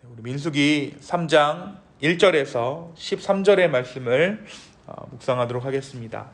우리 민수기 3장 1절에서 13절의 말씀을 묵상하도록 하겠습니다.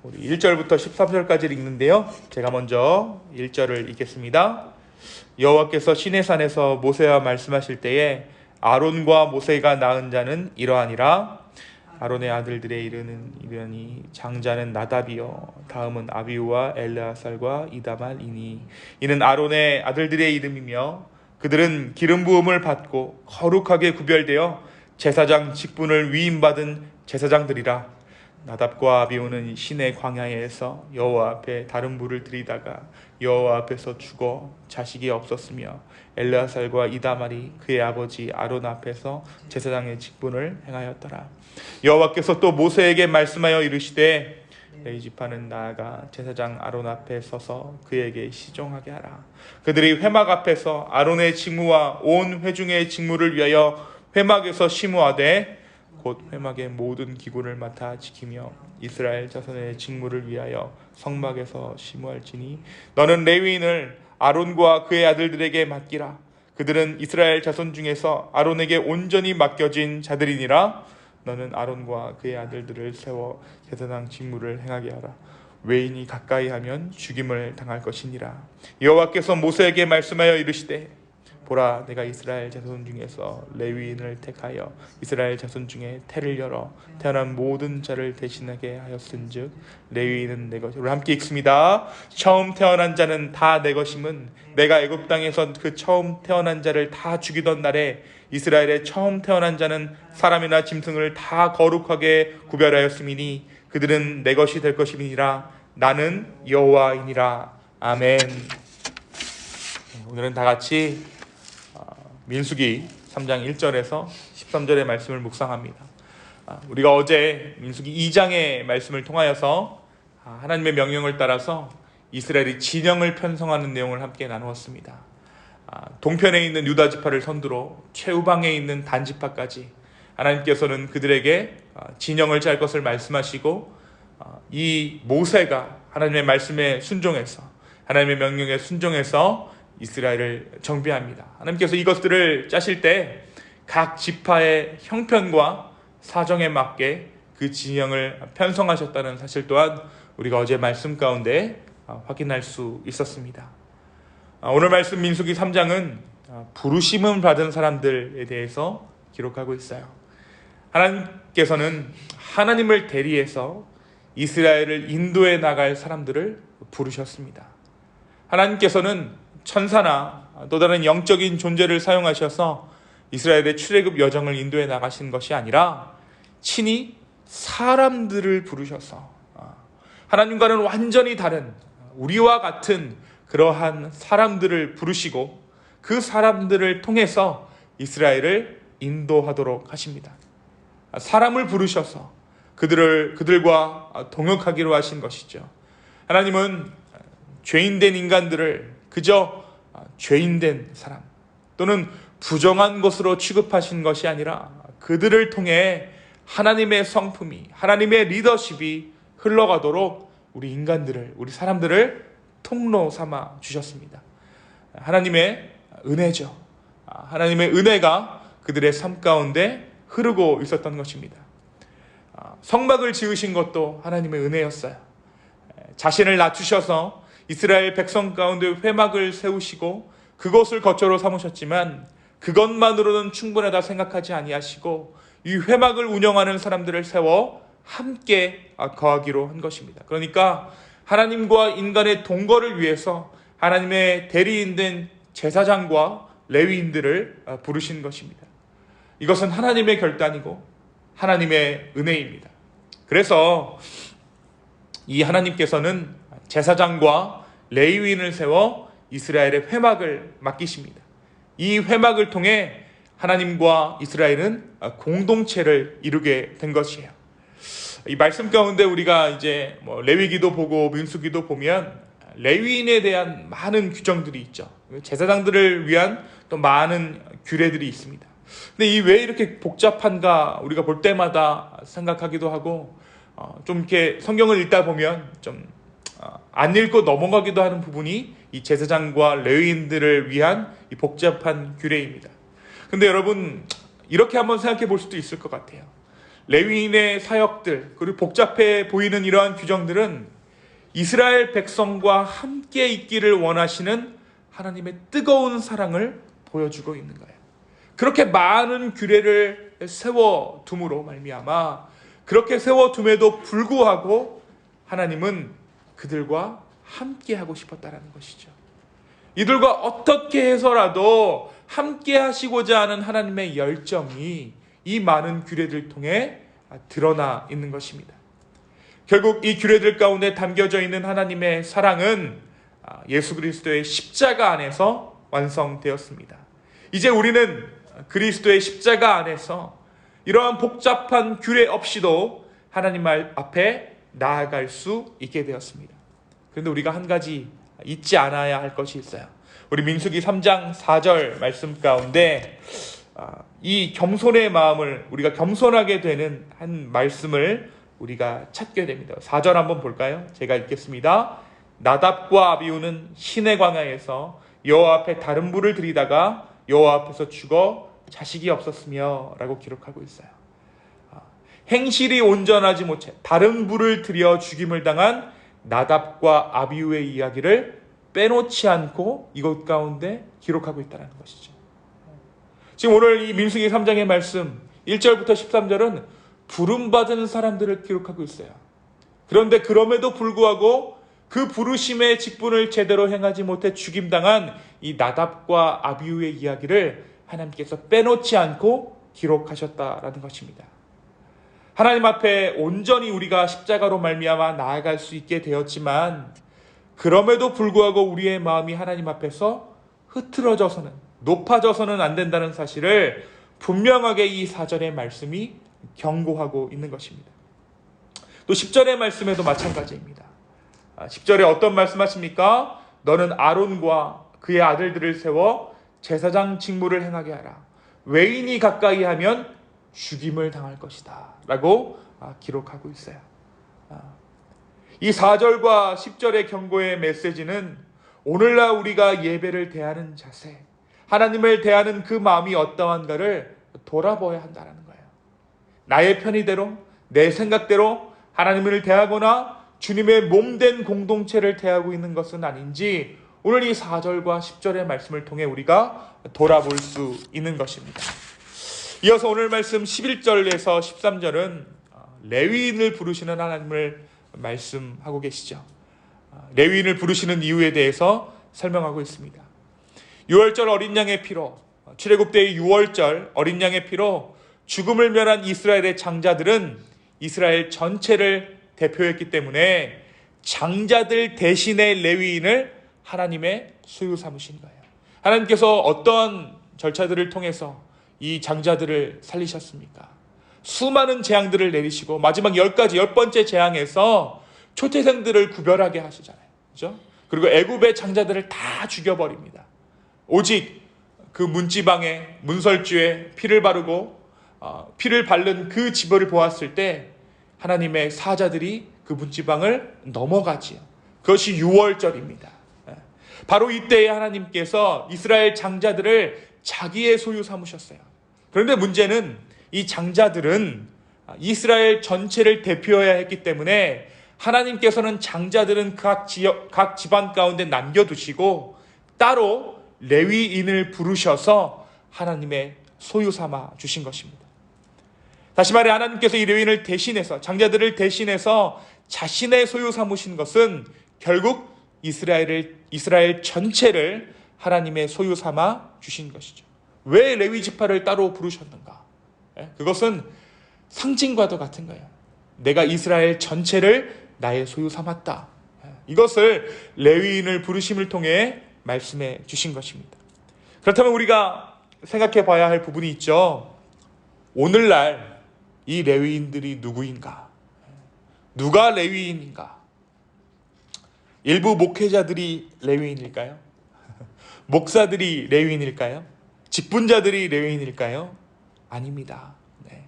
우리 1절부터 13절까지 읽는데요. 제가 먼저 1절을 읽겠습니다. 여호와께서 시내산에서 모세와 말씀하실 때에 아론과 모세가 낳은 자는 이러하니라. 아론의 아들들의 이르니 장자는 나답이요 다음은 아비후와 엘르아살과 이다말이니 이는 아론의 아들들의 이름이며 그들은 기름 부음을 받고 거룩하게 구별되어 제사장 직분을 위임받은 제사장들이라. 나답과 아비후는 시내 광야에서 여호와 앞에 다른 불을 들이다가 여호와 앞에서 죽어 자식이 없었으며 엘르아살과 이다말이 그의 아버지 아론 앞에서 제사장의 직분을 행하였더라. 여호와께서 또 모세에게 말씀하여 이르시되 내 지파는 나아가 제사장 아론 앞에 서서 그에게 시종하게 하라. 그들이 회막 앞에서 아론의 직무와 온 회중의 직무를 위하여 회막에서 심우하되 곧 회막의 모든 기구를 맡아 지키며 이스라엘 자손의 직무를 위하여 성막에서 심우할지니 너는 레위인을 아론과 그의 아들들에게 맡기라. 그들은 이스라엘 자손 중에서 아론에게 온전히 맡겨진 자들이니라. 너는 아론과 그의 아들들을 세워 제사장 직무를 행하게 하라. 외인이 가까이 하면 죽임을 당할 것이니라. 여호와께서 모세에게 말씀하여 이르시되 보라, 내가 이스라엘 자손 중에서 레위인을 택하여 이스라엘 자손 중에 태를 열어 태어난 모든 자를 대신하게 하였은즉 레위인은 내 것이. 우리 함께 읽습니다. 처음 태어난 자는 다 내 것임은 내가 애굽 땅에서 그 처음 태어난 자를 다 죽이던 날에 이스라엘의 처음 태어난 자는 사람이나 짐승을 다 거룩하게 구별하였음이니 그들은 내 것이 될 것임이니라. 나는 여호와이니라. 아멘. 오늘은 다 같이 민수기 3장 1절에서 13절의 말씀을 묵상합니다. 우리가 어제 민수기 2장의 말씀을 통하여서 하나님의 명령을 따라서 이스라엘이 진영을 편성하는 내용을 함께 나누었습니다. 동편에 있는 유다 지파를 선두로 최우방에 있는 단 지파까지 하나님께서는 그들에게 진영을 짤 것을 말씀하시고 이 모세가 하나님의 말씀에 순종해서 하나님의 명령에 순종해서 이스라엘을 정비합니다. 하나님께서 이것들을 짜실 때 각 지파의 형편과 사정에 맞게 그 진영을 편성하셨다는 사실 또한 우리가 어제 말씀 가운데 확인할 수 있었습니다. 오늘 말씀 민수기 3장은 부르심을 받은 사람들에 대해서 기록하고 있어요. 하나님께서는 하나님을 대리해서 이스라엘을 인도해 나갈 사람들을 부르셨습니다. 하나님께서는 천사나 또 다른 영적인 존재를 사용하셔서 이스라엘의 출애굽 여정을 인도해 나가신 것이 아니라 친히 사람들을 부르셔서 하나님과는 완전히 다른 우리와 같은 그러한 사람들을 부르시고 그 사람들을 통해서 이스라엘을 인도하도록 하십니다. 사람을 부르셔서 그들과 동역하기로 하신 것이죠. 하나님은 죄인된 인간들을 그저 죄인된 사람 또는 부정한 것으로 취급하신 것이 아니라 그들을 통해 하나님의 성품이, 하나님의 리더십이 흘러가도록 우리 인간들을, 우리 사람들을 통로 삼아 주셨습니다. 하나님의 은혜죠. 하나님의 은혜가 그들의 삶 가운데 흐르고 있었던 것입니다. 성막을 지으신 것도 하나님의 은혜였어요. 자신을 낮추셔서 이스라엘 백성 가운데 회막을 세우시고 그것을 거처로 삼으셨지만 그것만으로는 충분하다 생각하지 아니하시고 이 회막을 운영하는 사람들을 세워 함께 거하기로 한 것입니다. 그러니까 하나님과 인간의 동거를 위해서 하나님의 대리인된 제사장과 레위인들을 부르신 것입니다. 이것은 하나님의 결단이고 하나님의 은혜입니다. 그래서 이 하나님께서는 제사장과 레위인을 세워 이스라엘의 회막을 맡기십니다. 이 회막을 통해 하나님과 이스라엘은 공동체를 이루게 된 것이에요. 이 말씀 가운데 우리가 이제 레위기도 보고 민수기도 보면 레위인에 대한 많은 규정들이 있죠. 제사장들을 위한 또 많은 규례들이 있습니다. 근데 이 왜 이렇게 복잡한가 우리가 볼 때마다 생각하기도 하고 좀 이렇게 성경을 읽다 보면 좀 안 읽고 넘어가기도 하는 부분이 이 제사장과 레위인들을 위한 이 복잡한 규례입니다. 근데 여러분, 이렇게 한번 생각해 볼 수도 있을 것 같아요. 레위인의 사역들, 그리고 복잡해 보이는 이러한 규정들은 이스라엘 백성과 함께 있기를 원하시는 하나님의 뜨거운 사랑을 보여주고 있는 거예요. 그렇게 많은 규례를 세워둠으로 말미암아, 그렇게 세워둠에도 불구하고 하나님은 그들과 함께 하고 싶었다라는 것이죠. 이들과 어떻게 해서라도 함께 하시고자 하는 하나님의 열정이 이 많은 규례들 통해 드러나 있는 것입니다. 결국 이 규례들 가운데 담겨져 있는 하나님의 사랑은 예수 그리스도의 십자가 안에서 완성되었습니다. 이제 우리는 그리스도의 십자가 안에서 이러한 복잡한 규례 없이도 하나님 앞에 나아갈 수 있게 되었습니다. 그런데 우리가 한 가지 잊지 않아야 할 것이 있어요. 우리 민수기 3장 4절 말씀 가운데 이 겸손의 마음을, 우리가 겸손하게 되는 한 말씀을 우리가 찾게 됩니다. 4절 한번 볼까요? 제가 읽겠습니다. 나답과 아비후는 시내 광야에서 여호와 앞에 다른 불을 들이다가 여호와 앞에서 죽어 자식이 없었으며 라고 기록하고 있어요. 행실이 온전하지 못해 다른 불을 들여 죽임을 당한 나답과 아비후의 이야기를 빼놓지 않고 이것 가운데 기록하고 있다는 것이죠. 지금 오늘 이 민수기 3장의 말씀 1절부터 13절은 부름받은 사람들을 기록하고 있어요. 그런데 그럼에도 불구하고 그 부르심의 직분을 제대로 행하지 못해 죽임당한 이 나답과 아비후의 이야기를 하나님께서 빼놓지 않고 기록하셨다라는 것입니다. 하나님 앞에 온전히 우리가 십자가로 말미암아 나아갈 수 있게 되었지만, 그럼에도 불구하고 우리의 마음이 하나님 앞에서 흐트러져서는, 높아져서는 안 된다는 사실을 분명하게 이 4절의 말씀이 경고하고 있는 것입니다. 또 10절의 말씀에도 마찬가지입니다. 10절에 어떤 말씀하십니까? 너는 아론과 그의 아들들을 세워 제사장 직무를 행하게 하라. 외인이 가까이 하면 죽임을 당할 것이다 라고 기록하고 있어요. 이 4절과 10절의 경고의 메시지는 오늘날 우리가 예배를 대하는 자세, 하나님을 대하는 그 마음이 어떠한가를 돌아봐야 한다는 거예요. 나의 편의대로, 내 생각대로 하나님을 대하거나 주님의 몸된 공동체를 대하고 있는 것은 아닌지 오늘 이 4절과 10절의 말씀을 통해 우리가 돌아볼 수 있는 것입니다. 이어서 오늘 말씀 11절에서 13절은 레위인을 부르시는 하나님을 말씀하고 계시죠. 레위인을 부르시는 이유에 대해서 설명하고 있습니다. 6월절 어린 양의 피로, 출애굽 때의 6월절 어린 양의 피로 죽음을 면한 이스라엘의 장자들은 이스라엘 전체를 대표했기 때문에 장자들 대신의 레위인을 하나님의 소유 삼으신 거예요. 하나님께서 어떠한 절차들을 통해서 이 장자들을 살리셨습니까? 수많은 재앙들을 내리시고 마지막 10번째 재앙에서 초태생들을 구별하게 하시잖아요. 그렇죠? 그리고 애굽의 장자들을 다 죽여버립니다. 오직 그 문지방에, 문설주에 피를 바르고 피를 바른 그 지벌을 보았을 때 하나님의 사자들이 그 문지방을 넘어가지요. 그것이 6월절입니다. 바로 이때에 하나님께서 이스라엘 장자들을 자기의 소유 삼으셨어요. 그런데 문제는 이 장자들은 이스라엘 전체를 대표해야 했기 때문에 하나님께서는 장자들은 각 집안 가운데 남겨두시고 따로 레위인을 부르셔서 하나님의 소유 삼아 주신 것입니다. 다시 말해 하나님께서 이 레위인을 대신해서, 장자들을 대신해서 자신의 소유 삼으신 것은 결국 이스라엘 전체를 하나님의 소유 삼아 주신 것이죠. 왜 레위 지파를 따로 부르셨는가? 그것은 상징과도 같은 거예요. 내가 이스라엘 전체를 나의 소유 삼았다. 이것을 레위인을 부르심을 통해 말씀해 주신 것입니다. 그렇다면 우리가 생각해 봐야 할 부분이 있죠. 오늘날 이 레위인들이 누구인가? 누가 레위인인가? 일부 목회자들이 레위인일까요? 목사들이 레위인일까요? 직분자들이 레위인일까요? 아닙니다. 네.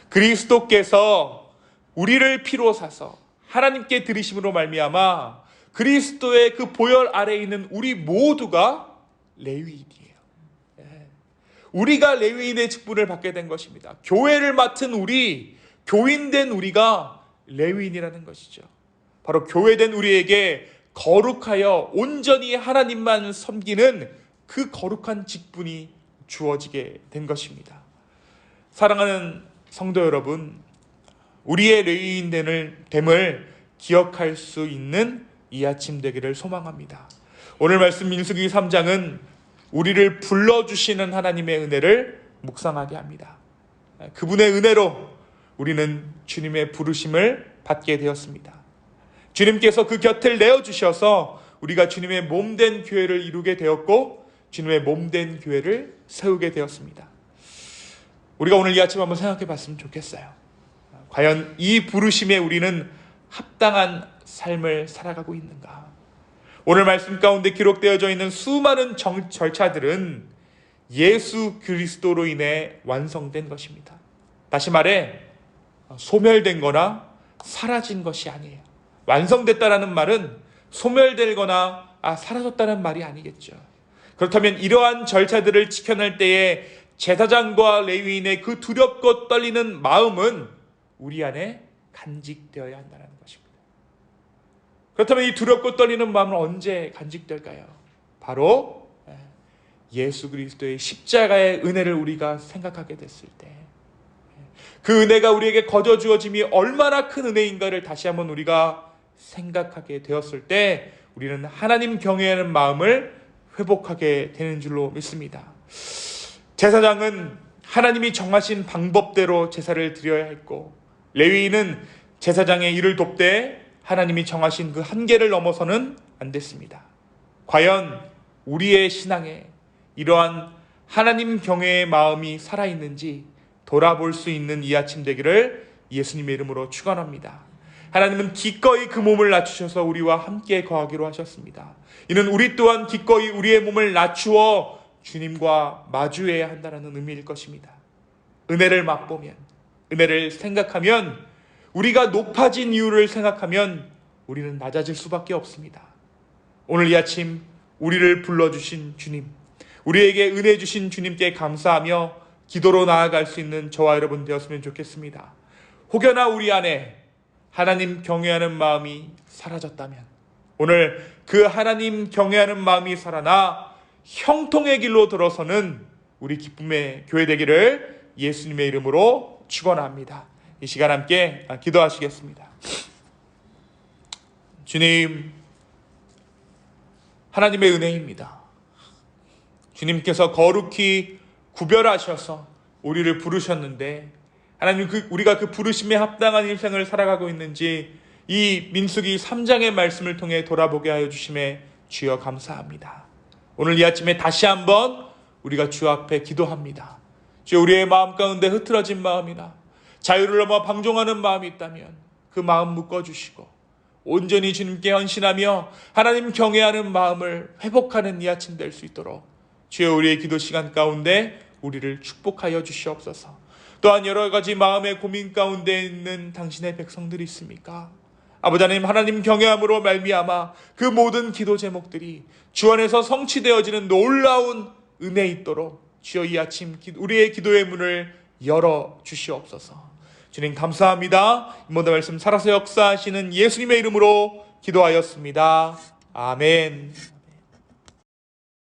그리스도께서 우리를 피로 사서 하나님께 드리심으로 말미암아 그리스도의 그 보혈 아래에 있는 우리 모두가 레위인이에요. 네. 우리가 레위인의 직분을 받게 된 것입니다. 교회를 맡은 우리, 교인된 우리가 레위인이라는 것이죠. 바로 교회된 우리에게 거룩하여 온전히 하나님만 섬기는 그 거룩한 직분이 주어지게 된 것입니다. 사랑하는 성도 여러분, 우리의 레위인됨을 기억할 수 있는 이 아침 되기를 소망합니다. 오늘 말씀 민수기 3장은 우리를 불러주시는 하나님의 은혜를 묵상하게 합니다. 그분의 은혜로 우리는 주님의 부르심을 받게 되었습니다. 주님께서 그 곁을 내어주셔서 우리가 주님의 몸된 교회를 이루게 되었고 주님의 몸된 교회를 세우게 되었습니다. 우리가 오늘 이 아침 한번 생각해 봤으면 좋겠어요. 과연 이 부르심에 우리는 합당한 삶을 살아가고 있는가? 오늘 말씀 가운데 기록되어져 있는 수많은 절차들은 예수 그리스도로 인해 완성된 것입니다. 다시 말해 소멸된 거나 사라진 것이 아니에요. 완성됐다라는 말은 소멸되거나 사라졌다는 말이 아니겠죠. 그렇다면 이러한 절차들을 지켜낼 때에 제사장과 레위인의 그 두렵고 떨리는 마음은 우리 안에 간직되어야 한다는 것입니다. 그렇다면 이 두렵고 떨리는 마음은 언제 간직될까요? 바로 예수 그리스도의 십자가의 은혜를 우리가 생각하게 됐을 때, 그 은혜가 우리에게 거저 주어짐이 얼마나 큰 은혜인가를 다시 한번 우리가 생각하게 되었을 때 우리는 하나님 경외하는 마음을 회복하게 되는 줄로 믿습니다. 제사장은 하나님이 정하신 방법대로 제사를 드려야 했고, 레위인은 제사장의 일을 돕되 하나님이 정하신 그 한계를 넘어서는 안 됐습니다. 과연 우리의 신앙에 이러한 하나님 경외의 마음이 살아있는지 돌아볼 수 있는 이 아침 되기를 예수님의 이름으로 축원합니다. 하나님은 기꺼이 그 몸을 낮추셔서 우리와 함께 거하기로 하셨습니다. 이는 우리 또한 기꺼이 우리의 몸을 낮추어 주님과 마주해야 한다는 의미일 것입니다. 은혜를 맛보면, 은혜를 생각하면, 우리가 높아진 이유를 생각하면 우리는 낮아질 수밖에 없습니다. 오늘 이 아침 우리를 불러주신 주님, 우리에게 은혜 주신 주님께 감사하며 기도로 나아갈 수 있는 저와 여러분 되었으면 좋겠습니다. 혹여나 우리 안에 하나님 경외하는 마음이 사라졌다면 오늘 그 하나님 경외하는 마음이 살아나 형통의 길로 들어서는 우리 기쁨의 교회 되기를 예수님의 이름으로 축원합니다. 이 시간 함께 기도하시겠습니다. 주님, 하나님의 은혜입니다. 주님께서 거룩히 구별하셔서 우리를 부르셨는데 하나님, 우리가 그 부르심에 합당한 일생을 살아가고 있는지 이 민수기 3장의 말씀을 통해 돌아보게 하여 주심에 주여 감사합니다. 오늘 이 아침에 다시 한번 우리가 주 앞에 기도합니다. 주여, 우리의 마음 가운데 흐트러진 마음이나 자유를 넘어 방종하는 마음이 있다면 그 마음 묶어주시고 온전히 주님께 헌신하며 하나님 경외하는 마음을 회복하는 이 아침 될 수 있도록 주여, 우리의 기도 시간 가운데 우리를 축복하여 주시옵소서. 또한 여러 가지 마음의 고민 가운데 있는 당신의 백성들이 있습니까? 아버지 하나님, 하나님 경외함으로 말미암아 그 모든 기도 제목들이 주 안에서 성취되어지는 놀라운 은혜 있도록 주여 이 아침 우리의 기도의 문을 열어 주시옵소서. 주님 감사합니다. 이 모든 말씀 살아서 역사하시는 예수님의 이름으로 기도하였습니다. 아멘.